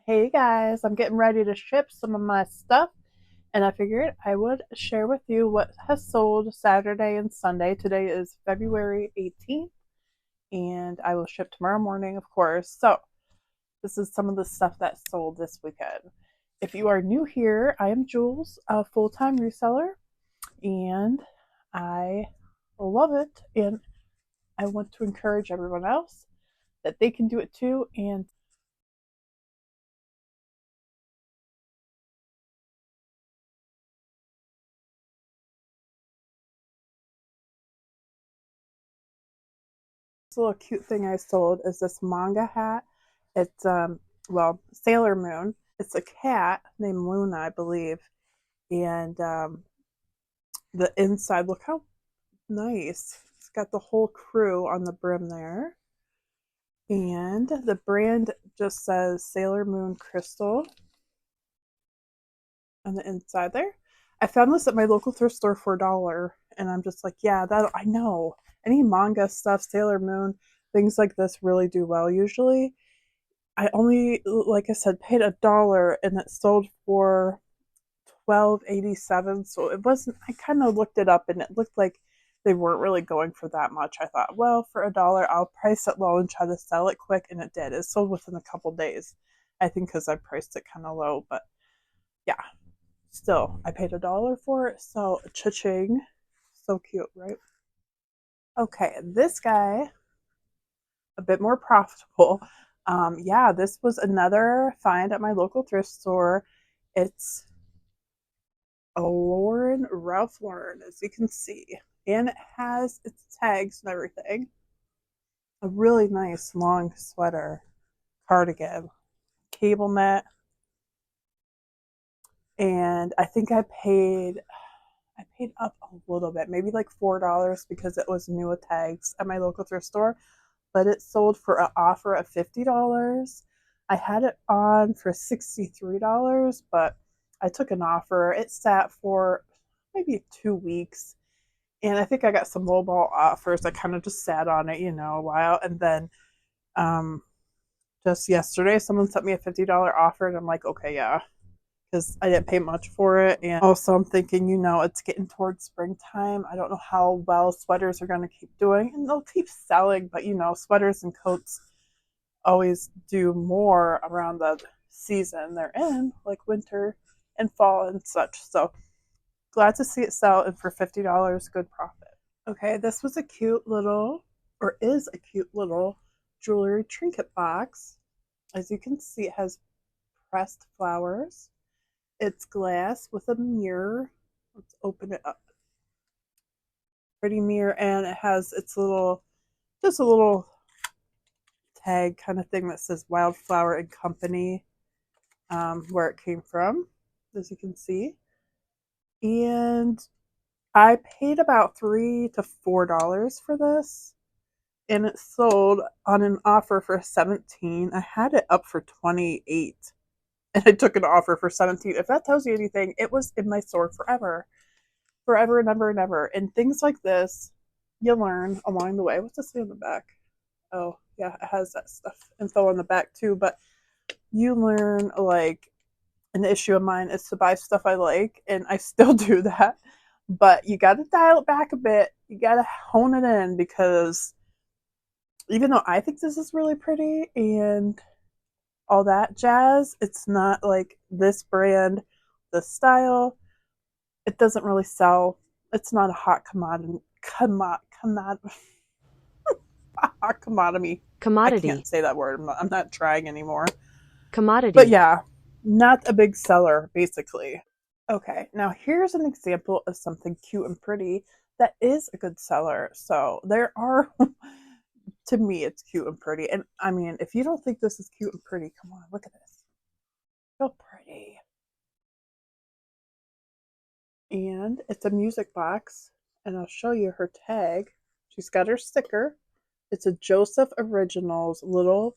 Hey guys, I'm getting ready to ship some of my stuff, and I figured I would share with you what has sold Saturday and Sunday. Today is February 18th, and I will ship tomorrow morning, of course. So, this is some of the stuff that sold this weekend. If you are new here, I am Jules, a full time reseller, and I love it. And I want to encourage everyone else that they can do it too. And this little cute thing I sold is this manga hat. It's Sailor Moon. It's a cat named Luna, I believe, and the inside. Look how nice! It's got the whole crew on the brim there, and the brand just says Sailor Moon Crystal on the inside there. I found this at my local thrift store for $1, and I'm just like, yeah, that I know. Any manga stuff, Sailor Moon, things like this really do well usually. I only, like I said, paid $1, and it sold for 12.87. So it wasn't. I kind of looked it up, and it looked like they weren't really going for that much. I thought, well, for $1, I'll price it low and try to sell it quick, and it did. It sold within a couple days. I think because I priced it kind of low, but yeah, still, I paid $1 for it. So cha-ching, so cute, right? Okay, this guy a bit more profitable. Yeah, this was another find at my local thrift store. It's a Ralph Lauren, as you can see, and it has its tags and everything. A really nice long sweater, cardigan, cable net, and I think I paid up a little bit, maybe like $4 because it was new with tags at my local thrift store, but it sold for an offer of $50. I had it on for $63, but I took an offer. It sat for maybe 2 weeks. And I think I got some lowball offers. I kind of just sat on it, a while. And then um, just yesterday, someone sent me a $50 offer. And I'm like, okay, yeah, because I didn't pay much for it. And also, I'm thinking, it's getting towards springtime. I don't know how well sweaters are going to keep doing. And they'll keep selling, but, sweaters and coats always do more around the season they're in, like winter and fall and such. So glad to see it sell, and for $50, good profit. Okay, this was a cute little, or is a cute little jewelry trinket box. As you can see, it has pressed flowers. It's glass with a mirror. Let's open it up. Pretty mirror, and it has just a little tag kind of thing that says Wildflower and Company, where it came from, as you can see. And I paid about $3 to $4 for this, and it sold on an offer for 17. I had it up for 28, and I took an offer for 17. If that tells you anything, it was in my store forever, forever and ever and ever. And things like this, you learn along the way. What's this say on the back? Oh, yeah, it has that stuff info on the back too. But you learn, like, an issue of mine is to buy stuff I like, and I still do that. But you got to dial it back a bit. You got to hone it in, because even though I think this is really pretty and all that jazz, it's not like this brand, this style. It doesn't really sell. It's not a hot commodity. Hot commodity. I can't Commodity. say that word. I'm not trying anymore. But Commodity. yeah, not a big seller, basically. Okay, now here's an example of something cute and pretty that is a good seller. So there are, to me, it's cute and pretty. And I mean, if you don't think this is cute and pretty, come on, look at this. So pretty. And it's a music box, and I'll show you her tag. She's got her sticker. It's a Joseph Originals little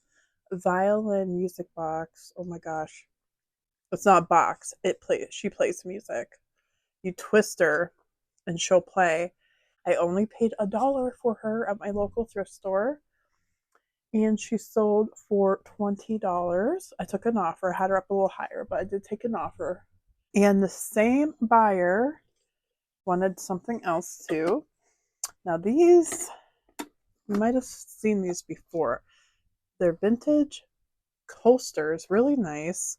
violin music box. Oh my gosh. It's not a box. She plays music. You twist her and she'll play. I only paid $1 for her at my local thrift store. and she sold for $20. I took an offer. I had her up a little higher, but I did take an offer. And the same buyer wanted something else too. Now these, you might have seen these before. They're vintage coasters, really nice.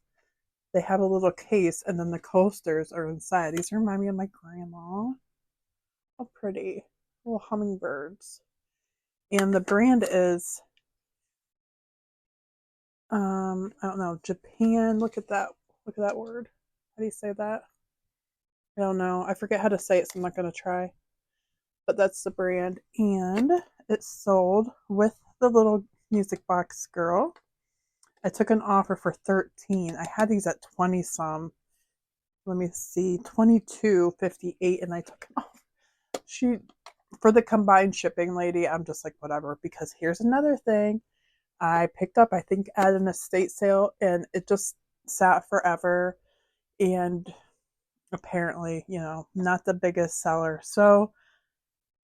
They have a little case, and then the coasters are inside. These remind me of my grandma. How pretty. Little hummingbirds. And the brand is, I don't know, Japan. Look at that. Look at that word. How do you say that? I don't know. I forget how to say it, so I'm not going to try. But that's the brand. And it's sold with the little music box girl. I took an offer for 13. I had these at 20 some. Let me see, 22.58, and I took an offer. She, for the combined shipping lady, I'm just like, whatever, because here's another thing. I picked up, I think, at an estate sale, and it just sat forever. And apparently, not the biggest seller. So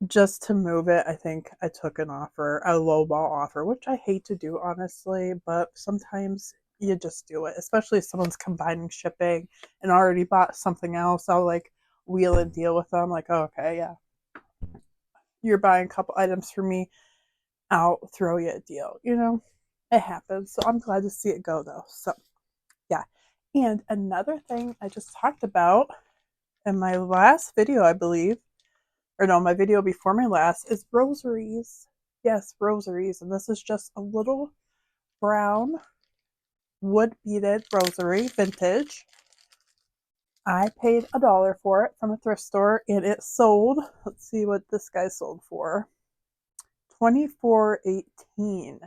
just to move it, I think I took an offer, a lowball offer, which I hate to do, honestly, but sometimes you just do it, especially if someone's combining shipping and already bought something else. I'll like wheel and deal with them, like, oh, okay, yeah, you're buying a couple items for me, I'll throw you a deal. It happens. So I'm glad to see it go though. So yeah. And another thing I just talked about in my last video, I believe, or no, my video before my last, is rosaries. Yes, rosaries. And this is just a little brown wood beaded rosary, vintage. I paid $1 for it from a thrift store, and it sold, let's see what this guy sold for, $24.18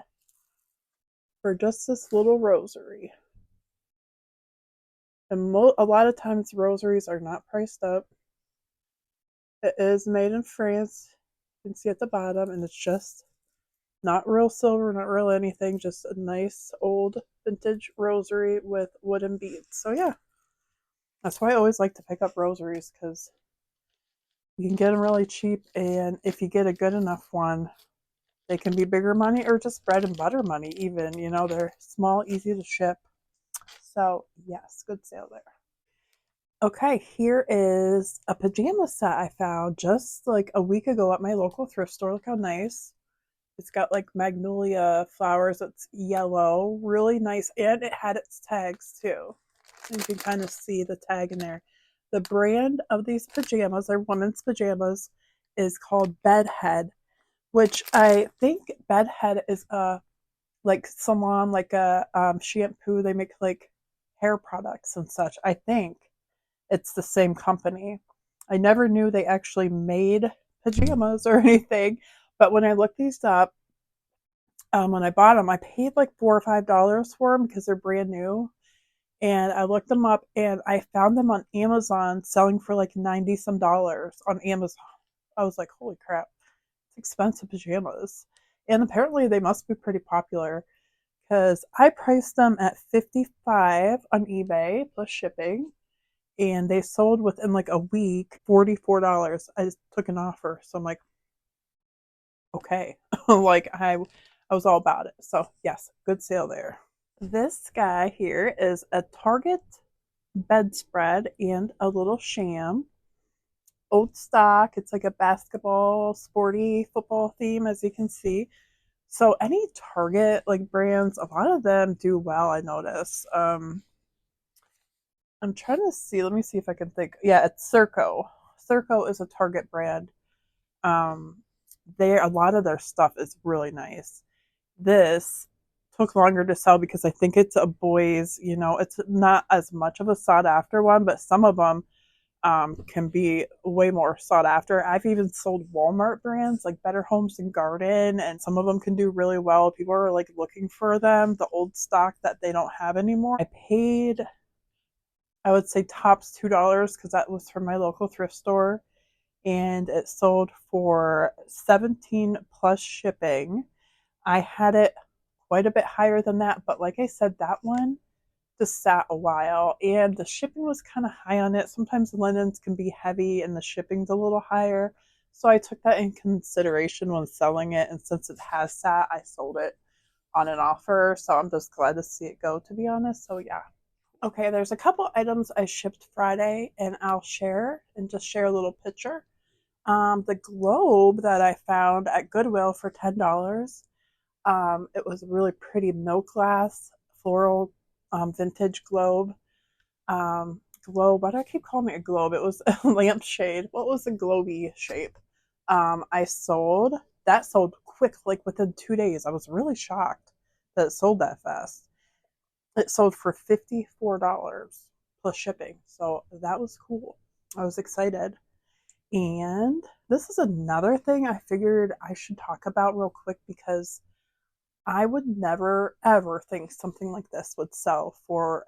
for just this little rosary. And a lot of times rosaries are not priced up. It is made in France. You can see at the bottom, and it's just not real silver, not real anything, just a nice old vintage rosary with wooden beads. So yeah, that's why I always like to pick up rosaries, because you can get them really cheap, and if you get a good enough one, they can be bigger money or just bread and butter money even. They're small, easy to ship. So yes, good sale there. Okay, here is a pajama set I found just like a week ago at my local thrift store. Look how nice. It's got like magnolia flowers. It's yellow, really nice, and it had its tags too. You can kind of see the tag in there. The brand of these pajamas, they're women's pajamas, is called Bedhead, which I think Bedhead is a like salon, like a shampoo. They make like hair products and such. I think it's the same company. I never knew they actually made pajamas or anything, but when I looked these up, when I bought them, I paid like $4 or $5 for them because they're brand new. And I looked them up, and I found them on Amazon selling for like 90 some dollars on Amazon. I was like, holy crap, it's expensive pajamas. And apparently they must be pretty popular, because I priced them at 55 on eBay plus shipping, and they sold within like a week, $44. I just took an offer. So I'm like, okay. Like I was all about it. So yes, good sale there. This guy here is a Target bedspread and a little sham. Old stock. It's like a basketball, sporty football theme, as you can see. So any Target like brands, a lot of them do well, I notice. I'm trying to see. Let me see if I can think. Yeah, it's Circo. Circo is a Target brand. Um, a lot of their stuff is really nice. This took longer to sell because I think it's a boys. It's not as much of a sought after one, but some of them can be way more sought after. I've even sold Walmart brands like Better Homes and Garden, and some of them can do really well. People are like looking for them, the old stock that they don't have anymore. I paid, I would say tops $2, because that was from my local thrift store, and it sold for 17 plus shipping. I had it quite a bit higher than that, but like I said, that one just sat a while, and the shipping was kind of high on it. Sometimes linens can be heavy and the shipping's a little higher. So I took that in consideration when selling it, and since it has sat, I sold it. on an offer. So I'm just glad to see it go, to be honest. So yeah. Okay, there's a couple items I shipped Friday and I'll share and just share a little picture. The globe that I found at Goodwill for $10. It was a really pretty milk glass floral vintage globe. Globe. Why do I keep calling it a globe? It was a lampshade. What was the globy shape? I sold that sold quick, like within 2 days. I was really shocked that it sold that fast. It sold for $54 plus shipping. So that was cool. I was excited. And this is another thing I figured I should talk about real quick because I would never ever think something like this would sell for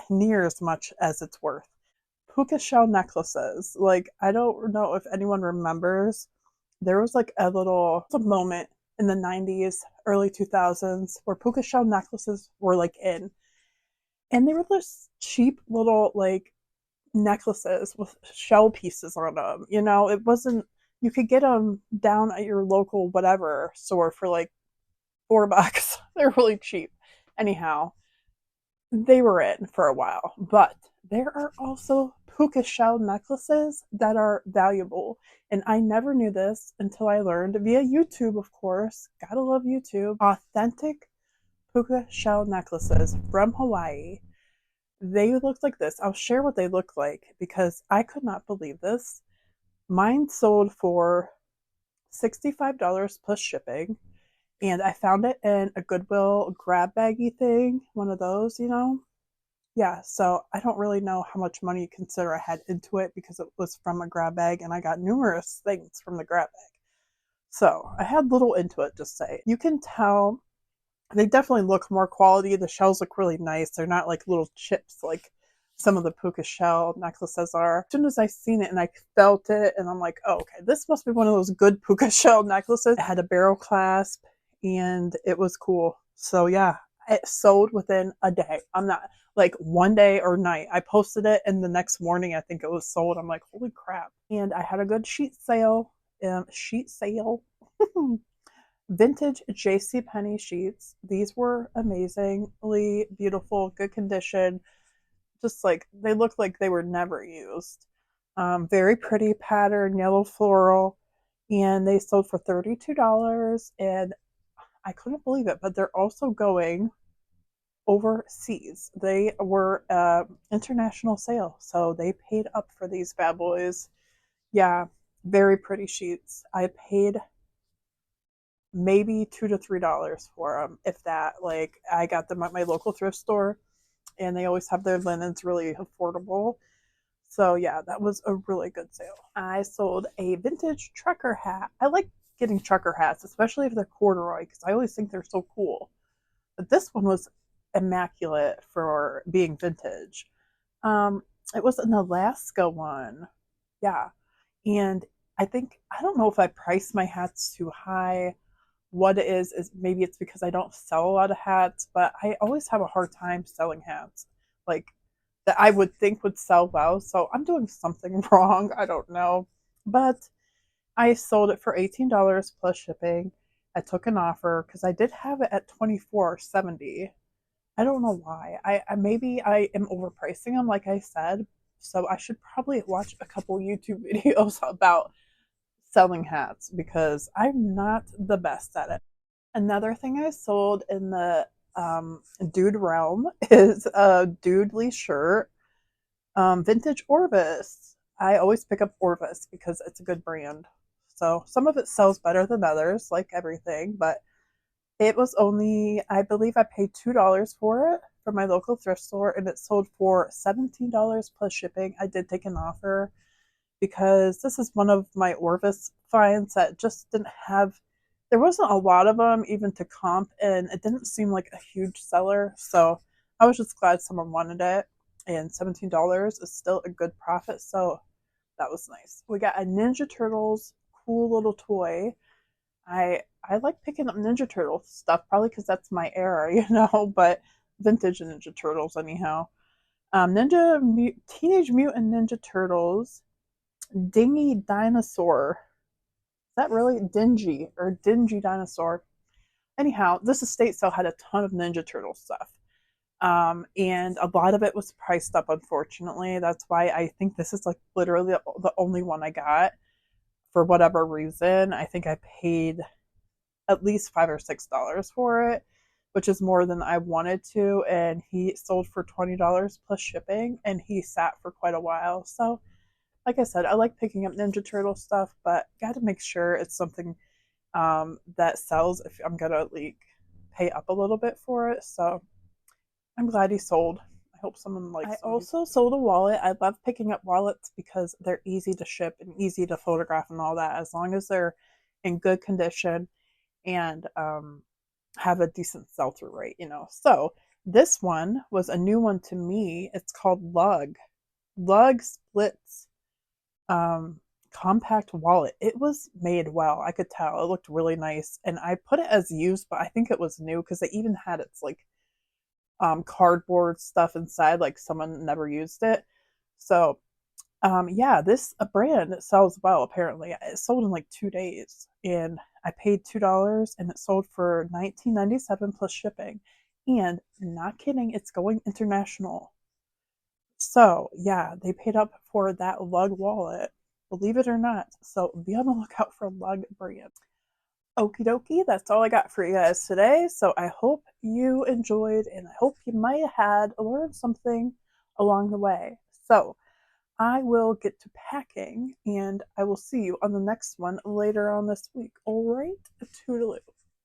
near as much as it's worth. Puka shell necklaces. Like, I don't know if anyone remembers, there was like a moment in the 90s, early 2000s where puka shell necklaces were like in. And they were just cheap little like necklaces with shell pieces on them. You know, it wasn't, you could get them down at your local whatever store for like $4. They're really cheap. Anyhow, they were in for a while, but there are also puka shell necklaces that are valuable. And I never knew this until I learned via YouTube, of course. Gotta love YouTube. Authentic puka shell necklaces from Hawaii. They looked like this. I'll share what they look like because I could not believe this. Mine sold for $65 plus shipping, and I found it in a Goodwill grab baggy thing, one of those, you know. Yeah, so I don't really know how much money you consider I had into it because it was from a grab bag and I got numerous things from the grab bag. So I had little into it, just say. You can tell they definitely look more quality. The shells look really nice. They're not like little chips like some of the puka shell necklaces are. As soon as I seen it and I felt it, and I'm like, oh, okay, this must be one of those good puka shell necklaces. It had a barrel clasp and it was cool. So yeah, it sold within a day. I'm not like one day or night. I posted it and the next morning I think it was sold. I'm like, holy crap. And I had a good sheet sale. Sheet sale. Vintage J.C. Penney sheets. These were amazingly beautiful, good condition. Just like they looked like they were never used. Very pretty pattern, yellow floral, and they sold for $32. And I couldn't believe it, but they're also going overseas. They were international sale, so they paid up for these bad boys. Yeah, very pretty sheets. I paid maybe $2 to $3 for them, if that. Like, I got them at my local thrift store, and they always have their linens really affordable. So yeah, that was a really good sale. I sold a vintage trucker hat. I like getting trucker hats, especially if they're corduroy, because I always think they're so cool. But this one was immaculate for being vintage. Um, it was an Alaska one. Yeah. And I don't know if I priced my hats too high. What it is maybe it's because I don't sell a lot of hats, but I always have a hard time selling hats like that I would think would sell well. So I'm doing something wrong. I don't know. But I sold it for $18 plus shipping. I took an offer because I did have it at $24.70. I don't know why. I maybe I am overpricing them, like I said. So I should probably watch a couple YouTube videos about selling hats because I'm not the best at it. Another thing I sold in the dude realm is a dudely shirt, vintage Orvis. I always pick up Orvis because it's a good brand. So some of it sells better than others, like everything, but it was only, I believe I paid $2 for it from my local thrift store, and it sold for $17 plus shipping. I did take an offer because this is one of my Orvis finds that just didn't have, there wasn't a lot of them even to comp, and it didn't seem like a huge seller. So I was just glad someone wanted it, and $17 is still a good profit. So that was nice. We got a Ninja Turtles cool little toy. I like picking up Ninja Turtle stuff, probably because that's my era, you know, but vintage Ninja Turtles anyhow. Teenage Mutant Ninja Turtles, Dingy Dinosaur. Is that really dingy or dingy dinosaur? Anyhow, this estate sale had a ton of Ninja Turtle stuff. And a lot of it was priced up, unfortunately. That's why I think this is like literally the only one I got for whatever reason. I think I paid at least $5 or $6 for it, which is more than I wanted to. And he sold for $20 plus shipping, and he sat for quite a while. So, like I said, I like picking up Ninja Turtle stuff, but got to make sure it's something that sells if I'm gonna like pay up a little bit for it. So I'm glad he sold. I hope someone likes. I also sold a wallet. I love picking up wallets because they're easy to ship and easy to photograph and all that, as long as they're in good condition and have a decent sell through rate, you know. So this one was a new one to me. It's called Lug Splits um, compact wallet. It was made well. I could tell. It looked really nice. And I put it as used, but I think it was new because they even had its like cardboard stuff inside, like someone never used it. So yeah, this a brand that sells well. Apparently, it sold in like 2 days, and I paid $2, and it sold for 19.97 plus shipping. And not kidding, it's going international. So yeah, they paid up for that Lug wallet, believe it or not. So be on the lookout for Lug brand. Okie dokie, that's all I got for you guys today. So I hope you enjoyed, and I hope you might have had learned something along the way. So I will get to packing, and I will see you on the next one later on this week. All right, toodaloo.